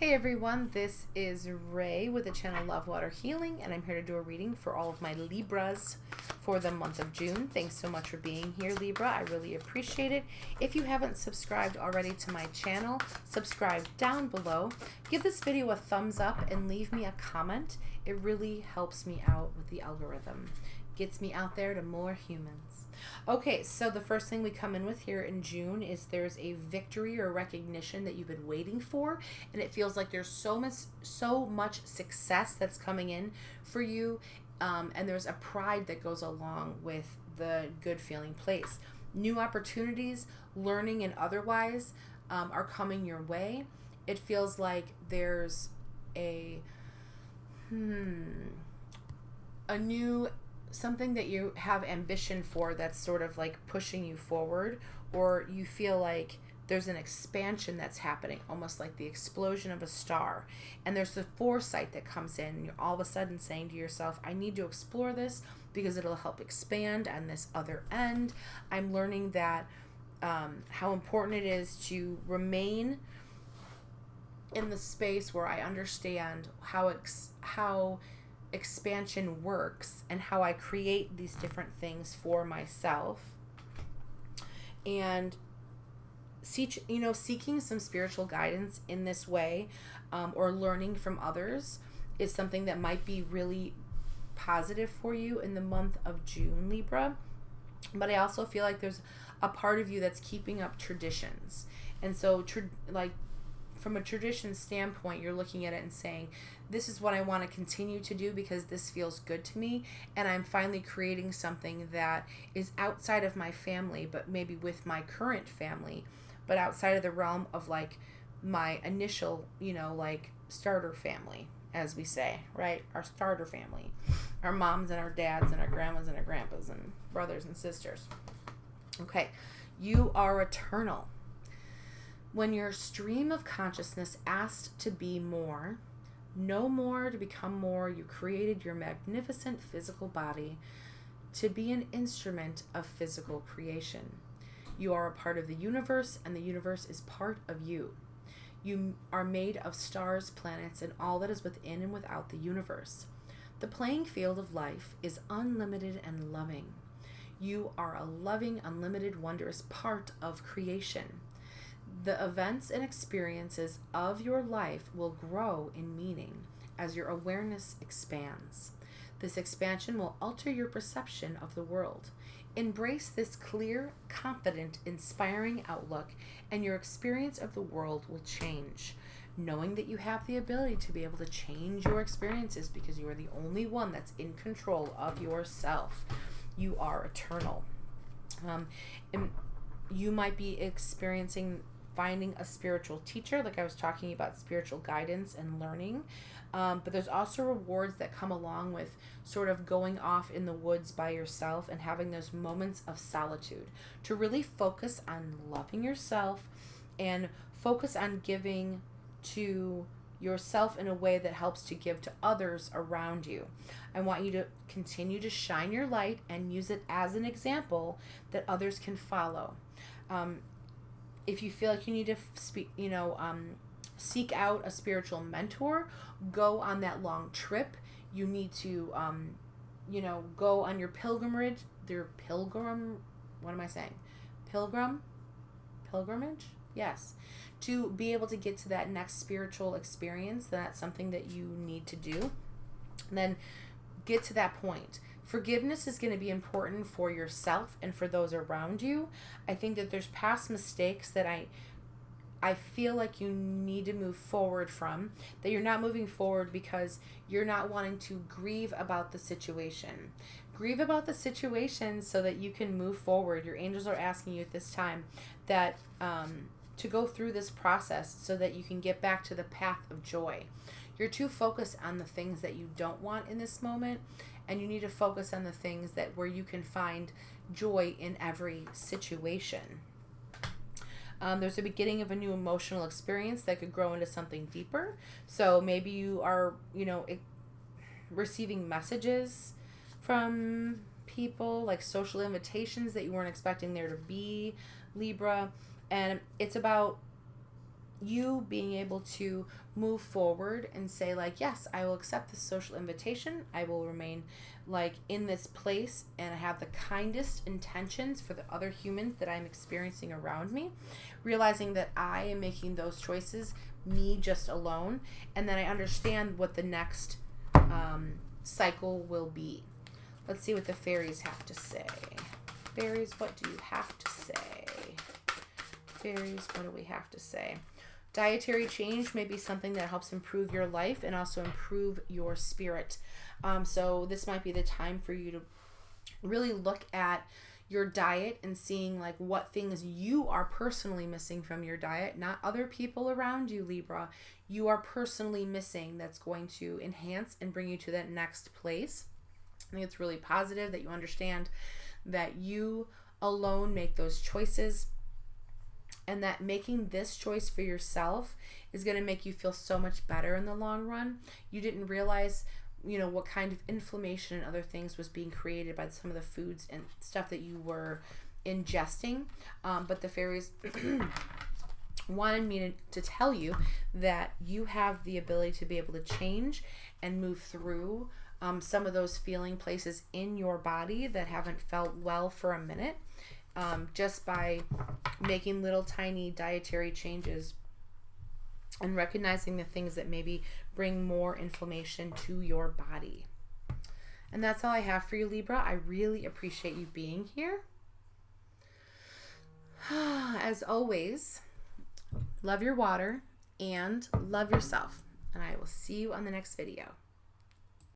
Hey everyone, this is Ray with the channel LovewaterHealing, and I'm here to do a reading for all of my Libras for the month of June. Thanks so much for being here, Libra. I really appreciate it. If you haven't subscribed already to my channel, subscribe down below. Give this video a thumbs up and leave me a comment. It really helps me out with the algorithm. Gets me out there to more humans. Okay, so the first thing we come in with here in June is there's a victory or recognition that you've been waiting for, and it feels like there's so much success that's coming in for you, and there's a pride that goes along with the good feeling place. New opportunities, learning and otherwise, are coming your way. It feels like there's a new something that you have ambition for that's sort of like pushing you forward, or you feel like there's an expansion that's happening, almost like the explosion of a star, and there's the foresight that comes in, and you're all of a sudden saying to yourself, I need to explore this because it'll help expand on this other end. I'm learning that how important it is to remain in the space where I understand how expansion works and how I create these different things for myself, and seeking some spiritual guidance in this way, or learning from others is something that might be really positive for you in the month of June, Libra. But I also feel like there's a part of you that's keeping up traditions, and so from a tradition standpoint, you're looking at it and saying, this is what I want to continue to do because this feels good to me, and I'm finally creating something that is outside of my family, but maybe with my current family, but outside of the realm of like my initial, like starter family, as we say, right? Our starter family, our moms and our dads and our grandmas and our grandpas and brothers and sisters. Okay, you are eternal. When your stream of consciousness asked to be more, no more, to become more, you created your magnificent physical body to be an instrument of physical creation. You are a part of the universe, and the universe is part of you. You are made of stars, planets, and all that is within and without the universe. The playing field of life is unlimited and loving. You are a loving, unlimited, wondrous part of creation. The events and experiences of your life will grow in meaning as your awareness expands. This expansion will alter your perception of the world. Embrace this clear, confident, inspiring outlook, and your experience of the world will change. Knowing that you have the ability to be able to change your experiences because you are the only one that's in control of yourself. You are eternal. And you might be finding a spiritual teacher, like I was talking about spiritual guidance and learning, but there's also rewards that come along with sort of going off in the woods by yourself and having those moments of solitude to really focus on loving yourself and focus on giving to yourself in a way that helps to give to others around you. I want you to continue to shine your light and use it as an example that others can follow. If you feel like you need to seek out a spiritual mentor, go on that long trip. You need to, go on your pilgrimage. Pilgrimage? Yes. To be able to get to that next spiritual experience, that's something that you need to do. And then get to that point. Forgiveness is going to be important for yourself and for those around you. I think that there's past mistakes that I feel like you need to move forward from, that you're not moving forward because you're not wanting to grieve about the situation. Grieve about the situation so that you can move forward. Your angels are asking you at this time that to go through this process so that you can get back to the path of joy. You're too focused on the things that you don't want in this moment, and you need to focus on the things where you can find joy in every situation. There's a beginning of a new emotional experience that could grow into something deeper. So maybe you are, receiving messages from people, like social invitations that you weren't expecting there to be, Libra. And it's about you being able to move forward and say like, yes, I will accept this social invitation. I will remain like in this place, and I have the kindest intentions for the other humans that I'm experiencing around me, realizing that I am making those choices, me just alone, and then I understand what the next cycle will be. Let's see what the fairies have to say. Fairies, what do you have to say? Fairies, what do we have to say? Dietary change may be something that helps improve your life and also improve your spirit. So this might be the time for you to really look at your diet and seeing like what things you are personally missing from your diet, not other people around you, Libra. You are personally missing that's going to enhance and bring you to that next place. I think it's really positive that you understand that you alone make those choices, and that making this choice for yourself is going to make you feel so much better in the long run. You didn't realize, what kind of inflammation and other things was being created by some of the foods and stuff that you were ingesting. But the fairies wanted me to tell you that you have the ability to be able to change and move through some of those feeling places in your body that haven't felt well for a minute, just by making little tiny dietary changes and recognizing the things that maybe bring more inflammation to your body. And that's all I have for you, Libra. I really appreciate you being here. As always, love your water and love yourself. And I will see you on the next video.